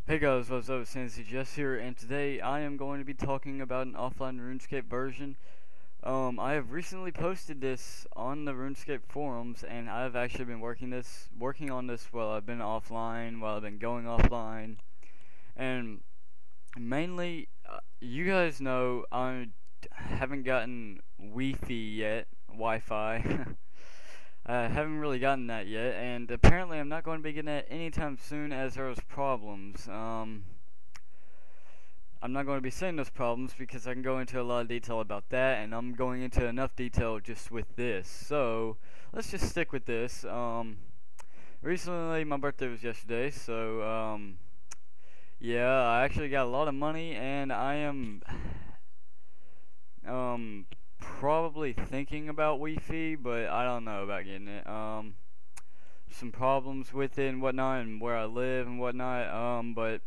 Hey guys, what's up? Sandy Jess here, and today I am going to be talking about an offline RuneScape version. I have recently posted this on the RuneScape forums, and I've actually been working on this while I've been offline, while I've been going offline, and mainly, you guys know I haven't gotten Wi-Fi yet, Wi-Fi. I haven't really gotten that yet, and apparently I'm not going to be getting that anytime soon as there's problems. I'm not going to be saying those problems because I can go into a lot of detail about that, and I'm going into enough detail just with this. So, let's just stick with this. Recently, my birthday was yesterday, so, yeah, I actually got a lot of money, and I am, probably thinking about Wi-Fi, but I don't know about getting it. Some problems with it and whatnot, and where I live and whatnot, but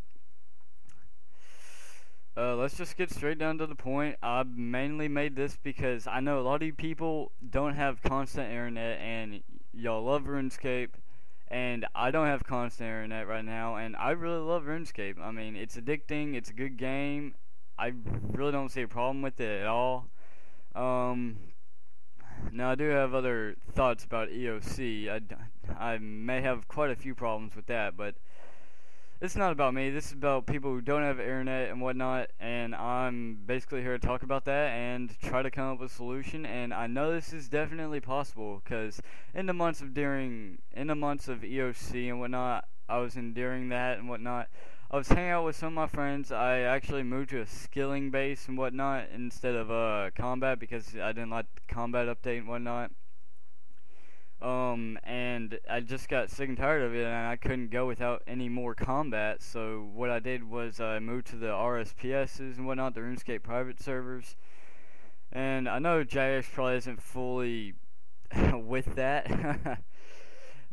let's just get straight down to the point. I mainly made this because I know a lot of you people don't have constant internet, and y'all love RuneScape, and I don't have constant internet right now, and I really love RuneScape. I mean, it's addicting, it's a good game. I really don't see a problem with it at all. Now I do have other thoughts about EOC. I may have quite a few problems with that, but it's not about me. This is about people who don't have internet and whatnot, and I'm basically here to talk about that and try to come up with a solution. And I know this is definitely possible because in the months of EOC and whatnot, I was enduring that and whatnot. I was hanging out with some of my friends. I actually moved to a skilling base and whatnot instead of combat because I didn't like the combat update and whatnot. And I just got sick and tired of it, and I couldn't go without any more combat. So what I did was I moved to the RSPSs and whatnot, the RuneScape private servers. And I know JX probably isn't fully with that,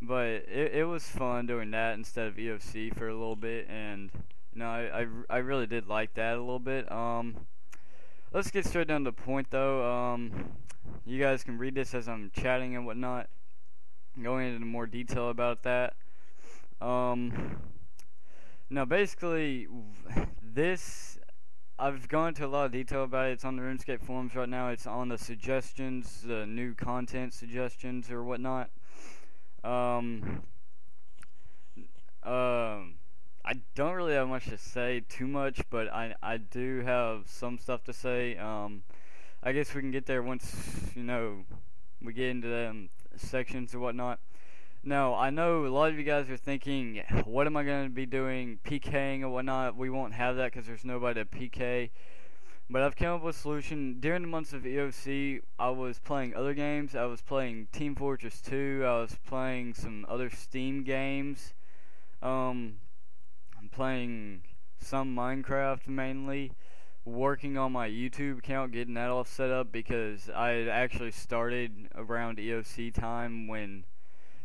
but it was fun doing that instead of EOC for a little bit, and you know I really did like that a little bit. Let's get straight down to the point though. You guys can read this as I'm chatting and whatnot, going into more detail about that. Now basically, this, I've gone into a lot of detail about it. It's on the RuneScape forums right now. It's on the suggestions, the new content suggestions or whatnot. I don't really have much to say too much, but I do have some stuff to say. I guess we can get there once, you know, we get into them sections or whatnot. Now, I know a lot of you guys are thinking, what am I going to be doing, PKing and whatnot? We won't have that because there's nobody to PK. But I've come up with a solution. During the months of EOC, I was playing other games. I was playing Team Fortress 2. I was playing some other Steam games. I'm playing some Minecraft mainly. Working on my YouTube account, getting that all set up because I had actually started around EOC time when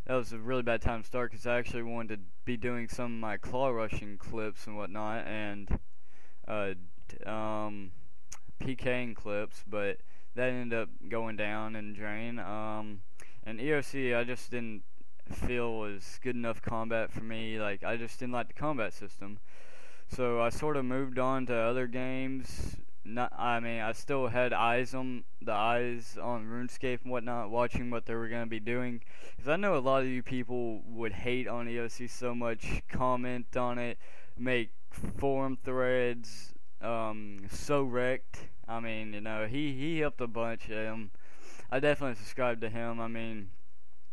that was a really bad time to start because I actually wanted to be doing some of my claw rushing clips and whatnot and PKing clips, but that ended up going down and drain. And EOC I just didn't feel was good enough combat for me. Like, I just didn't like the combat system. So I sort of moved on to other games. I mean, I still had eyes on RuneScape and whatnot, watching what they were going to be doing. Because I know a lot of you people would hate on EOC so much, comment on it, make forum threads, so wrecked. I mean, you know, he helped a bunch. I definitely subscribed to him. I mean,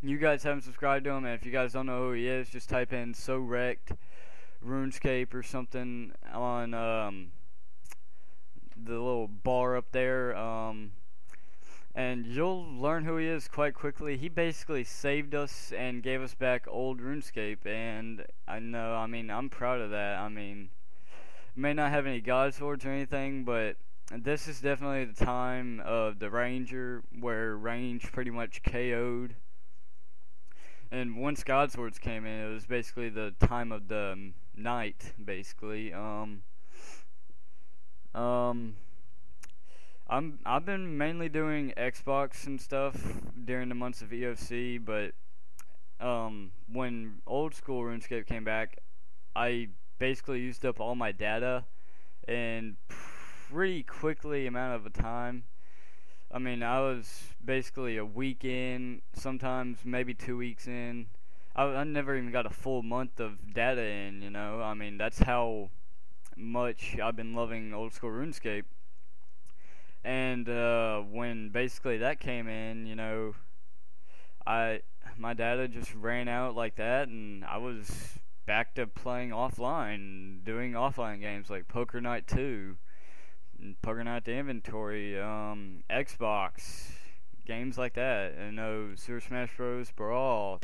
you guys haven't subscribed to him, and if you guys don't know who he is, just type in so wrecked RuneScape or something on the little bar up there, and you'll learn who he is quite quickly. He basically saved us and gave us back old RuneScape, and I mean, I'm proud of that. I mean, may not have any god swords or anything, but this is definitely the time of the Ranger where range pretty much KO'd. And once God Swords came in, it was basically the time of the night, basically. I've been mainly doing Xbox and stuff during the months of EOC, but when old school RuneScape came back, I basically used up all my data in pretty quickly amount of a time. I mean, I was basically a week in, sometimes maybe 2 weeks in. I never even got a full month of data in, you know. I mean, that's how much I've been loving old school RuneScape. And when basically that came in, you know, my data just ran out like that, and I was back to playing offline, doing offline games like Poker Night 2, and Poker Night the Inventory, Xbox, games like that, you know, Super Smash Bros. Brawl,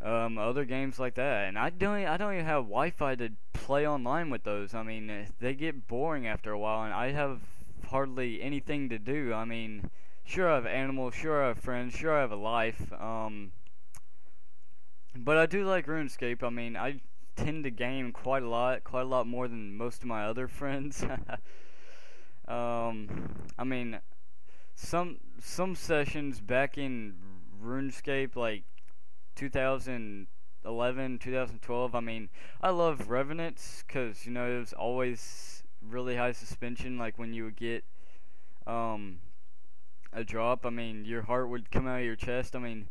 other games like that. And I don't even have Wi-Fi to play online with those. I mean, they get boring after a while, and I have hardly anything to do. I mean, sure I have animals, sure I have friends, sure I have a life, but I do like RuneScape. I mean, I tend to game quite a lot more than most of my other friends. I mean, some sessions back in RuneScape, like 2011, 2012. I mean, I love Revenants because, you know, it was always really high suspension. Like when you would get a drop, I mean, your heart would come out of your chest. I mean,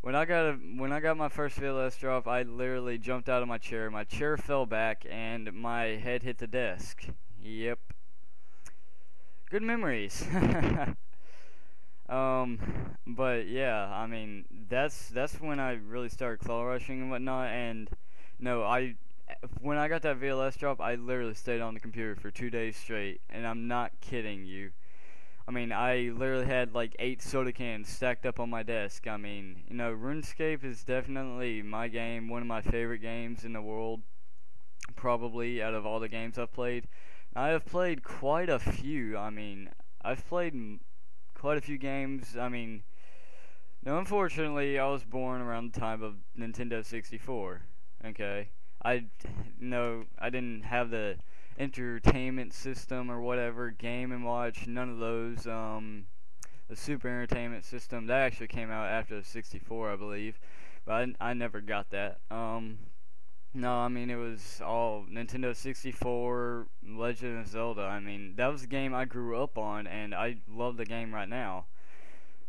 when I got my first VLS drop, I literally jumped out of my chair. My chair fell back and my head hit the desk. Yep. Good memories. But yeah, I mean, that's when I really started claw rushing and whatnot. And no, when I got that VLS drop, I literally stayed on the computer for 2 days straight, and I'm not kidding you. I mean, I literally had like 8 soda cans stacked up on my desk. I mean, you know, RuneScape is definitely my game, one of my favorite games in the world, probably out of all the games I've played. I have played quite a few. I mean, I've played quite a few games. I mean, no, unfortunately, I was born around the time of Nintendo 64. Okay, I didn't have the entertainment system or whatever, Game and Watch, none of those. The Super Entertainment System, that actually came out after the 64, I believe, but I never got that. No, I mean, it was all Nintendo 64, Legend of Zelda. I mean, that was the game I grew up on, and I love the game right now.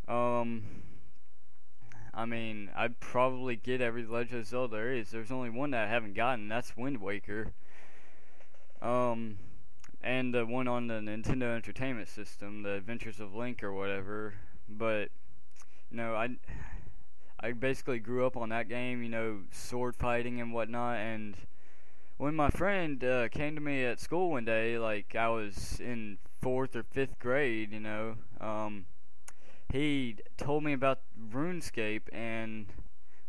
I mean, I'd probably get every Legend of Zelda there is. There's only one that I haven't gotten, that's Wind Waker. And the one on the Nintendo Entertainment System, the Adventures of Link or whatever. But, you know, I basically grew up on that game, you know, sword fighting and whatnot. And when my friend came to me at school one day, like I was in 4th or 5th grade, you know, he told me about RuneScape, and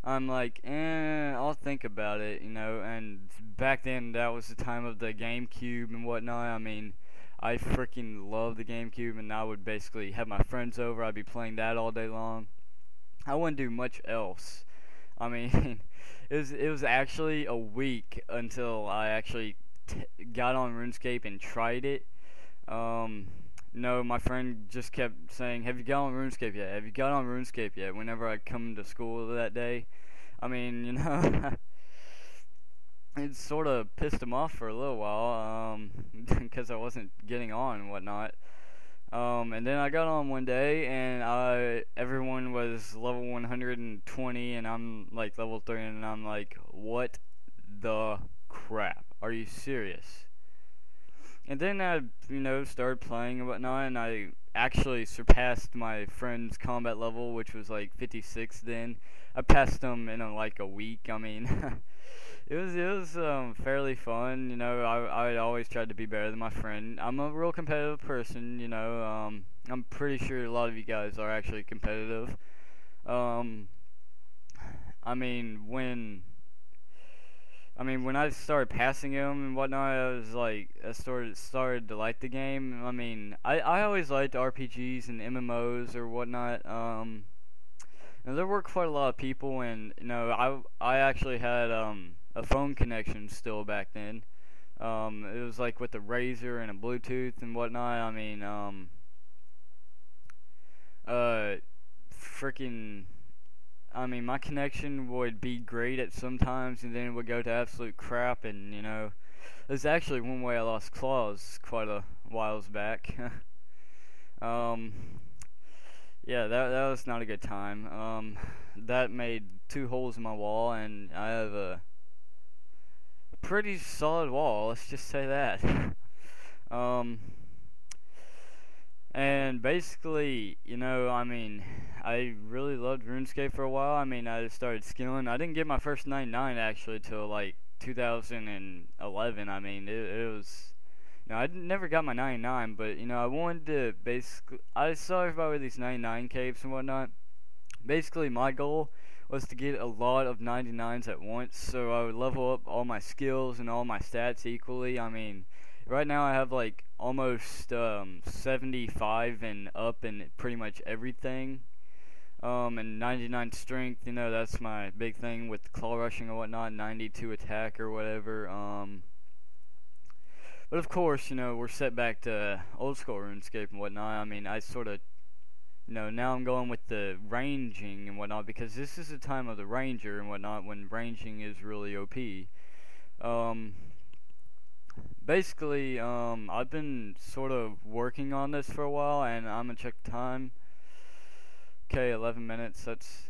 I'm like, I'll think about it, you know. And back then, that was the time of the GameCube and whatnot. I mean, I freaking loved the GameCube, and I would basically have my friends over. I'd be playing that all day long. I wouldn't do much else. I mean, it was actually a week until I actually got on RuneScape and tried it. No, my friend just kept saying, "Have you got on RuneScape yet? Have you got on RuneScape yet?" Whenever I come to school that day. I mean, you know, it sort of pissed him off for a little while, because I wasn't getting on and whatnot. And then I got on one day, and everyone was level 120, and I'm like level 3, and I'm like, what the crap? Are you serious? And then I, you know, started playing and whatnot, and I actually surpassed my friend's combat level, which was like 56 then. I passed him in like a week. I mean, it was fairly fun, you know. I always tried to be better than my friend. I'm a real competitive person, you know. I'm pretty sure a lot of you guys are actually competitive. I mean, when I started passing him and whatnot, I was like, I started to like the game. I mean, I always liked RPGs and MMOs or whatnot. Now there were quite a lot of people, and you know, I actually had a phone connection still back then. It was like with a Razor and a Bluetooth and whatnot. I mean, freaking. I mean, my connection would be great at some times, and then it would go to absolute crap. And you know, there's actually one way I lost claws quite a whiles back. um, yeah, that was not a good time. That made 2 holes in my wall, and I have a pretty solid wall. Let's just say that. And basically, you know, I mean, I really loved RuneScape for a while. I mean, I started skilling. I didn't get my first 99 actually till like 2011. I mean, it was, you know, I never got my 99, but you know, I wanted to basically. I saw everybody with these 99 capes and whatnot. Basically, my goal was to get a lot of 99s at once, so I would level up all my skills and all my stats equally. I mean, right now I have like almost 75 and up in pretty much everything. And 99 strength, you know, that's my big thing with claw rushing and whatnot, 92 attack or whatever. But of course, you know, we're set back to old school RuneScape and whatnot. I mean, I sort of, you know, now I'm going with the ranging and whatnot, because this is the time of the ranger and whatnot, when ranging is really OP. Basically, I've been sort of working on this for a while, and I'm gonna check the time. Okay, 11 minutes, that's,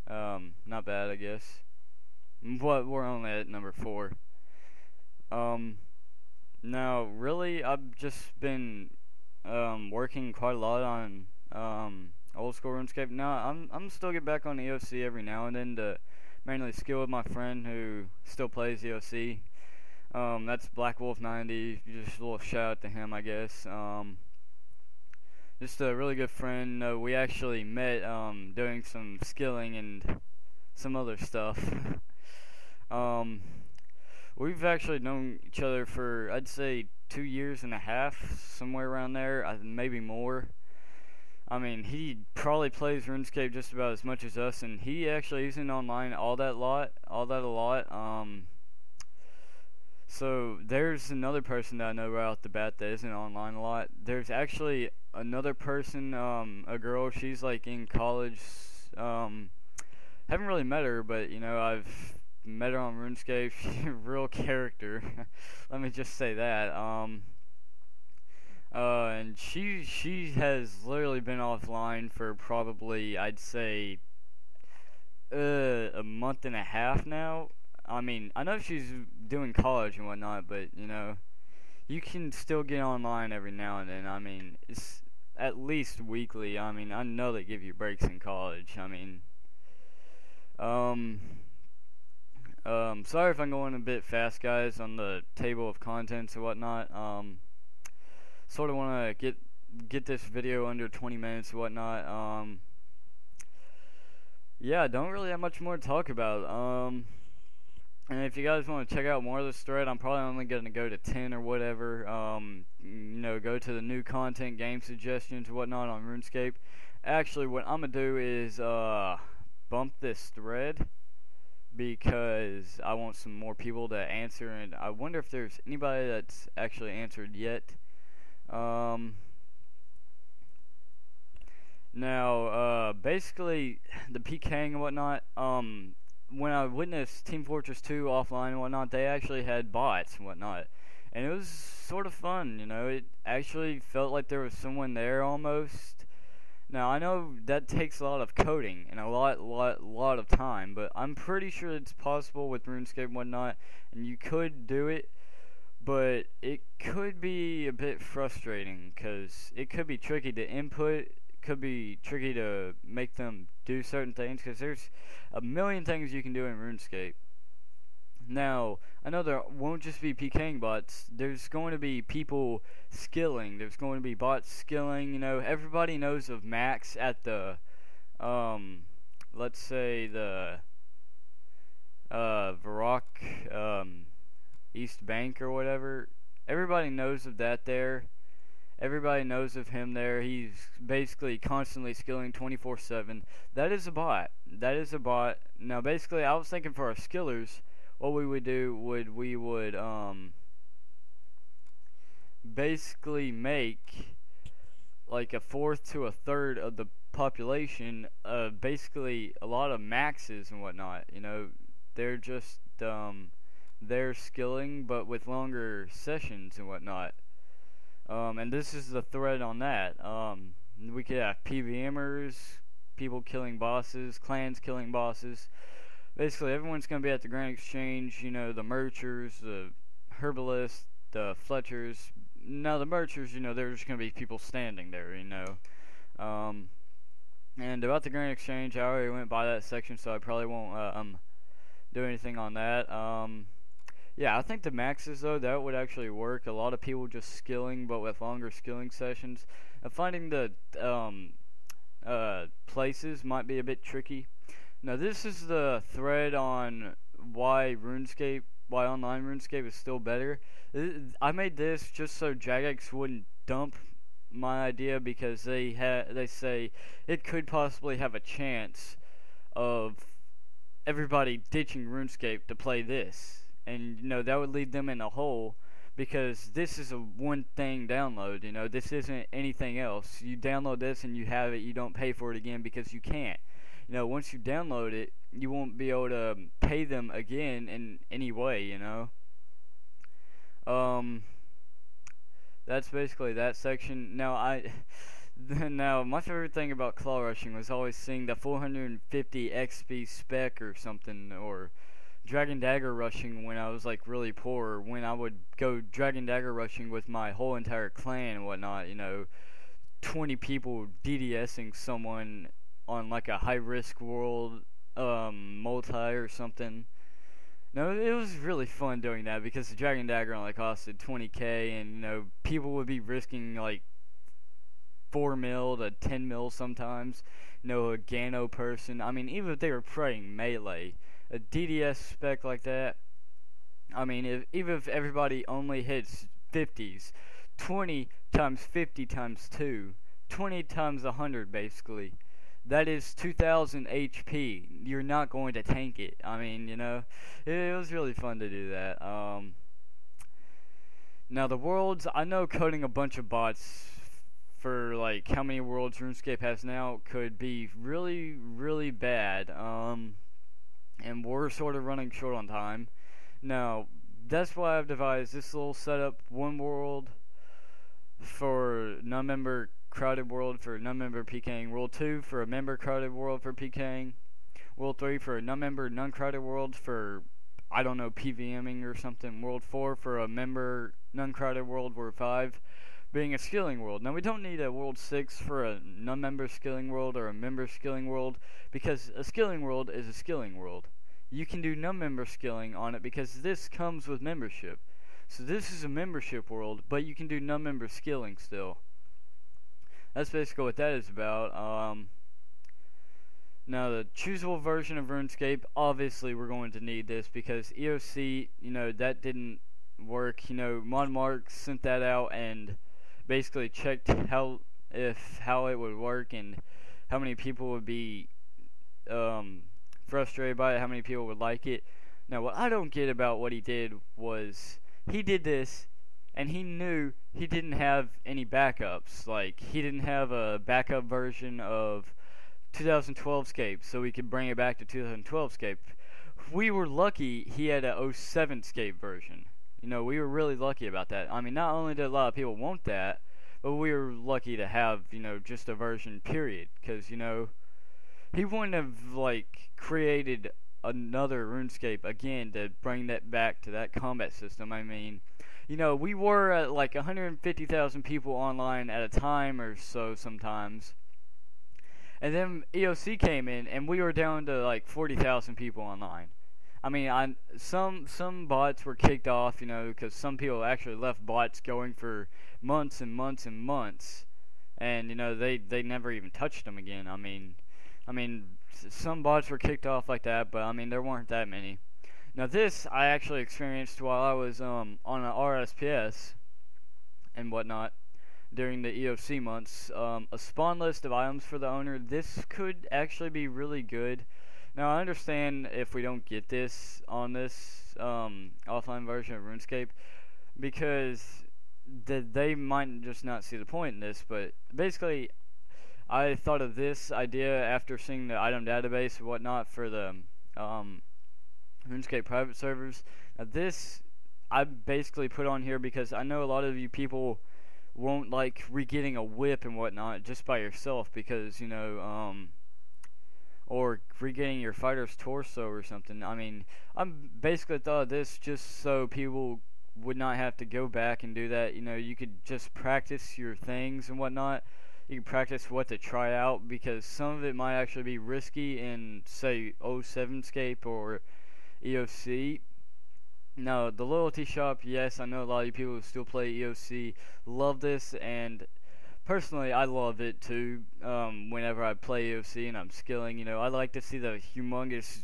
not bad, I guess. But we're only at number 4. Now, really, I've just been, working quite a lot on, old school RuneScape. Now, I'm still get back on EOC every now and then to mainly skill with my friend who still plays EOC. That's Black Wolf 90, just a little shout out to him, I guess. Just a really good friend. We actually met, doing some skilling and some other stuff. We've actually known each other for, I'd say, 2.5 years, somewhere around there, maybe more. I mean, he probably plays RuneScape just about as much as us, and he actually isn't online all that a lot. So there's another person that I know right off the bat that isn't online a lot. There's actually another person, a girl, she's like in college. Haven't really met her, but you know, I've met her on RuneScape. She's a real character. Let me just say that. And she has literally been offline for probably, I'd say, a month and a half now. I mean, I know she's doing college and whatnot, but you know, you can still get online every now and then. I mean, it's at least weekly. I mean, I know they give you breaks in college. I mean, sorry if I'm going a bit fast, guys, on the table of contents and whatnot. Sort of want to get this video under 20 minutes and whatnot. Yeah, I don't really have much more to talk about. And if you guys want to check out more of this thread, I'm probably only going to go to 10 or whatever. You know, go to the new content, game suggestions, and whatnot on RuneScape. Actually, what I'm going to do is bump this thread, because I want some more people to answer, and I wonder if there's anybody that's actually answered yet. Now, basically, the Pking and whatnot, when I witnessed Team Fortress 2 offline and whatnot, they actually had bots and whatnot, and it was sort of fun, you know. It actually felt like there was someone there almost. Now, I know that takes a lot of coding and a lot of time, but I'm pretty sure it's possible with RuneScape and whatnot, and you could do it, but it could be a bit frustrating, because it could be tricky to input, could be tricky to make them do certain things, because there's a million things you can do in RuneScape. Now, I know there won't just be PKing bots. There's going to be people skilling. There's going to be bots skilling. You know, everybody knows of Max at the, let's say the, Varrock, East Bank or whatever. Everybody knows of that there. Everybody knows of him there. He's basically constantly skilling 24/7. That is a bot. That is a bot. Now, basically, I was thinking for our skillers, what we would do we would basically make like a fourth to a third of the population, basically a lot of maxes and whatnot. You know, they're just they're skilling, but with longer sessions and whatnot. And this is the thread on that. We could have PVMers, people killing bosses, clans killing bosses. Basically, everyone's going to be at the Grand Exchange. You know, the Merchers, the Herbalists, the Fletchers. Now, the Merchers, you know, they're just going to be people standing there, you know. And about the Grand Exchange, I already went by that section, so I probably won't do anything on that. Yeah, I think the maxes, though, that would actually work. A lot of people just skilling, but with longer skilling sessions. And finding the places might be a bit tricky. Now, this is the thread on why online RuneScape is still better. I made this just so Jagex wouldn't dump my idea, because they say it could possibly have a chance of everybody ditching RuneScape to play this. And, you know, that would lead them in a hole, because this is a one-thing download, you know. This isn't anything else. You download this and you have it. You don't pay for it again because you can't. You know, once you download it, you won't be able to pay them again in any way, you know. That's basically that section. Now, now, my favorite thing about claw rushing was always seeing the 450 XP spec or something, or Dragon Dagger rushing when I was like really poor, when I would go Dragon Dagger rushing with my whole entire clan and whatnot, you know, 20 people DDSing someone on like a high risk world, multi or something. No, it was really fun doing that, because the Dragon Dagger only costed 20k, and, you know, people would be risking like 4 mil to 10 mil sometimes. You know, a Gano person, I mean, even if they were playing melee, a DDS spec like that, I mean, even if everybody only hits 50s, 20 times 50 times 2, 20 times 100 basically, that is 2000 HP. You're not going to tank it. I mean, you know, it was really fun to do that. Now the worlds, I know coding a bunch of bots for like how many worlds RuneScape has now could be really, really bad. And we're sort of running short on time. Now, that's why I've devised this little setup: one world for non-member crowded world for non-member Pking, world 2 for a member crowded world for Pking, world 3 for a non-member non-crowded world for, I don't know, PVMing or something, world 4 for a member non-crowded world, world 5 being a skilling world. Now, we don't need a world 6 for a non-member skilling world or a member skilling world, because a skilling world is a skilling world. You can do non-member skilling on it because this comes with membership. So this is a membership world, but you can do non-member skilling still. That's basically what that is about. Now, the choosable version of RuneScape, obviously we're going to need this, because EOC, you know, that didn't work. You know, ModMark sent that out and basically checked how it would work and how many people would be frustrated by it, how many people would like it. Now, what I don't get about what he did was, he did this and he knew he didn't have any backups. Like, he didn't have a backup version of 2012 Scape, so we could bring it back to 2012 Scape. We were lucky he had a 07 Scape version. You know, we were really lucky about that. I mean, not only did a lot of people want that, but we were lucky to have, you know, just a version, period. Because, you know, he wouldn't have, like, created another RuneScape again to bring that back to that combat system. I mean, you know, we were at like 150,000 people online at a time or so sometimes. And then EOC came in and we were down to like 40,000 people online. I mean, some bots were kicked off, you know, because some people actually left bots going for months and months and months. And, you know, they never even touched them again. I mean, some bots were kicked off like that, but I mean, there weren't that many. Now this I actually experienced while I was on an RSPS and whatnot during the EOC months. A spawn list of items for the owner. This could actually be really good. Now I understand if we don't get this on this offline version of RuneScape, because they might just not see the point in this, but basically, I thought of this idea after seeing the item database and whatnot for the RuneScape private servers. Now this I basically put on here because I know a lot of you people won't like re-getting a whip and whatnot just by yourself because, you know, or re-getting your fighter's torso or something. I mean, I'm basically thought of this just so people would not have to go back and do that. You know, you could just practice your things and whatnot. You can practice what to try out because some of it might actually be risky in, say, 07scape or EOC. No, the loyalty shop, yes, I know a lot of you people who still play EOC love this, and personally, I love it too. Whenever I play EOC and I'm skilling, you know, I like to see the humongous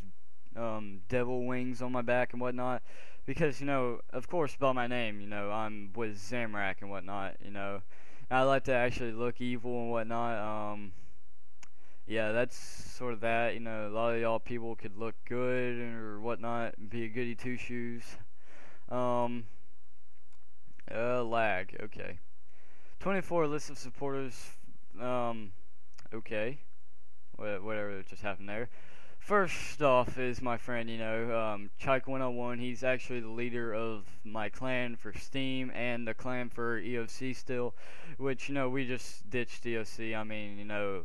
devil wings on my back and whatnot, because, you know, of course, by my name, you know, I'm with Zamrak and whatnot, you know. I like to actually look evil and whatnot. Yeah, that's sort of that. You know, a lot of y'all people could look good or whatnot and be a goody two shoes. Lag. Okay. 24 list of supporters. Okay. Whatever just happened there. First off is my friend, you know, Chike101. He's actually the leader of my clan for Steam and the clan for EOC still, which, you know, we just ditched EOC. I mean, you know,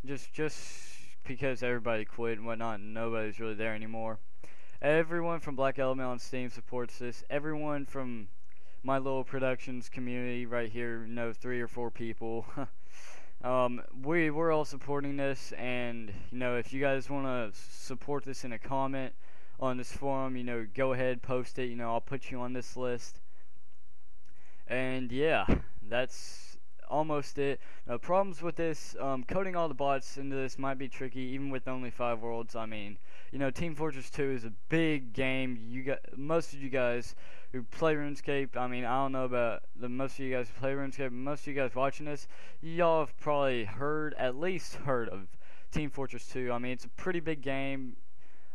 just because everybody quit and whatnot, and nobody's really there anymore. Everyone from Black Element on Steam supports this. Everyone from my little productions community right here, you know, 3 or 4 people. We're all supporting this, and, you know, if you guys want to support this in a comment on this forum, you know, go ahead, post it, you know, I'll put you on this list. And yeah, that's almost it. Now, problems with this, coding all the bots into this might be tricky, even with only 5 worlds. I mean, you know, Team Fortress 2 is a big game. Most of you guys who play RuneScape, I mean, I don't know about most of you guys who play RuneScape, most of you guys watching this, y'all have probably at least heard of Team Fortress 2. I mean, it's a pretty big game.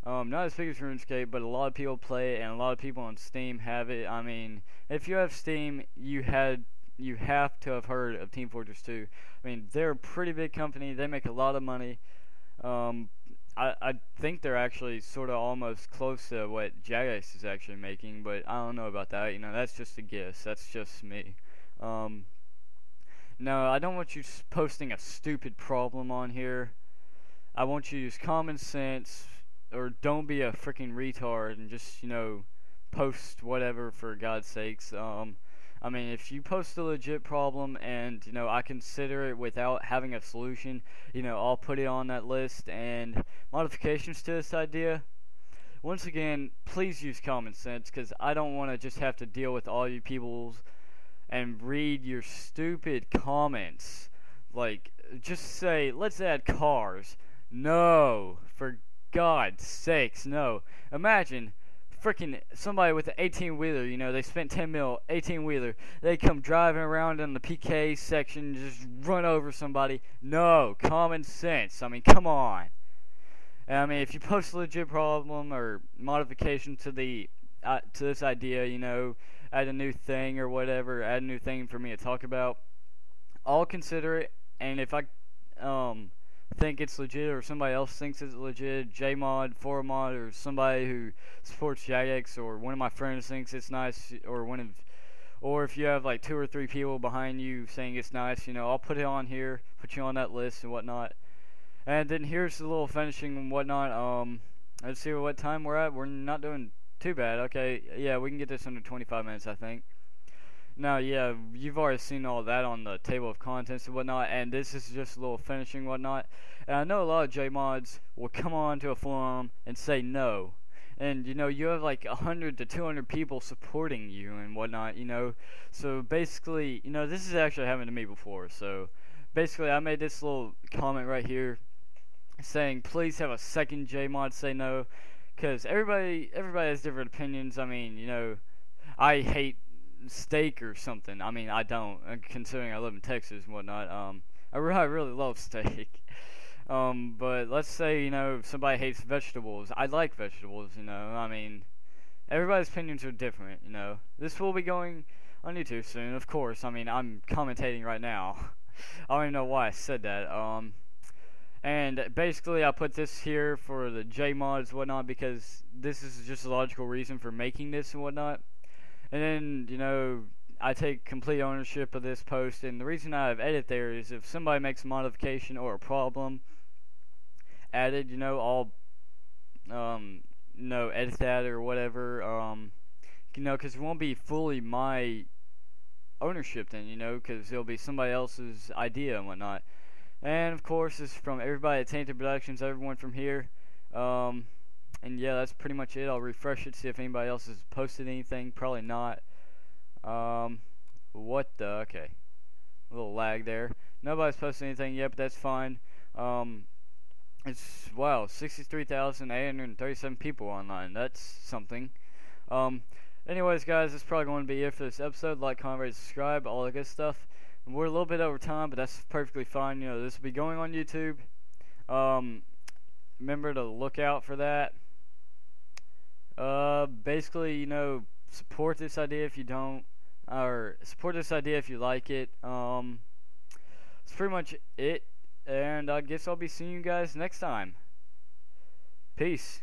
Not as big as RuneScape, but a lot of people play it, and a lot of people on Steam have it. I mean, if you have Steam, you have to have heard of Team Fortress 2. I mean, they're a pretty big company. They make a lot of money. I think they're actually sort of almost close to what Jagex is actually making, but I don't know about that. You know, that's just a guess. That's just me. No, I don't want you posting a stupid problem on here. I want you to use common sense, or don't be a freaking retard and just, you know, post whatever for God's sakes. I mean, if you post a legit problem and, you know, I consider it without having a solution, you know, I'll put it on that list. And modifications to this idea, once again, please use common sense, because I don't want to just have to deal with all you people's and read your stupid comments. Like, just say, let's add cars. No, for God's sakes, no. Imagine freaking somebody with an 18-wheeler, you know, they spent 10 mil, 18-wheeler, they come driving around in the PK section, just run over somebody. No, common sense. I mean, come on. And, I mean, if you post a legit problem or modification to this idea, you know, add a new thing or whatever, add a new thing for me to talk about, I'll consider it. And if I think it's legit, or somebody else thinks it's legit, JMod, 4mod, or somebody who supports Jagex, or one of my friends thinks it's nice, or if you have like 2 or 3 people behind you saying it's nice, you know, I'll put it on here, put you on that list and whatnot. And then here's the little finishing and whatnot. Let's see what time we're at. We're not doing too bad. Okay, yeah, we can get this under 25 minutes, I think. Now, yeah, you've already seen all that on the table of contents and whatnot, and this is just a little finishing and whatnot. And I know a lot of JMods will come on to a forum and say no. And, you know, you have like 100 to 200 people supporting you and whatnot, you know. So, basically, you know, this has actually happened to me before. So, basically, I made this little comment right here saying, please have a second JMod say no. Because everybody has different opinions. I mean, you know, I hate steak or something. I mean, I don't, considering I live in Texas and whatnot. I really love steak. But let's say, you know, somebody hates vegetables. I like vegetables, you know. I mean, everybody's opinions are different, you know. This will be going on YouTube soon, of course. I mean, I'm commentating right now. I don't even know why I said that. And basically I put this here for the J mods and whatnot because this is just a logical reason for making this and whatnot. And then, you know, I take complete ownership of this post, and the reason I have edit there is if somebody makes a modification or a problem added, you know, I'll edit that or whatever, you know, because it won't be fully my ownership then, you know, because it'll be somebody else's idea and whatnot. And of course, it's from everybody at Tainted Productions, everyone from here. And yeah, that's pretty much it. I'll refresh it, see if anybody else has posted anything. Probably not. What the? Okay. A little lag there. Nobody's posted anything yet, but that's fine. It's, wow, 63,837 people online. That's something. Anyways, guys, that's probably going to be it for this episode. Like, comment, rate, subscribe, all that good stuff. We're a little bit over time, but that's perfectly fine. You know, this will be going on YouTube. Remember to look out for that. Basically, you know, support this idea if you don't, or support this idea if you like it. That's pretty much it, and I guess I'll be seeing you guys next time. Peace.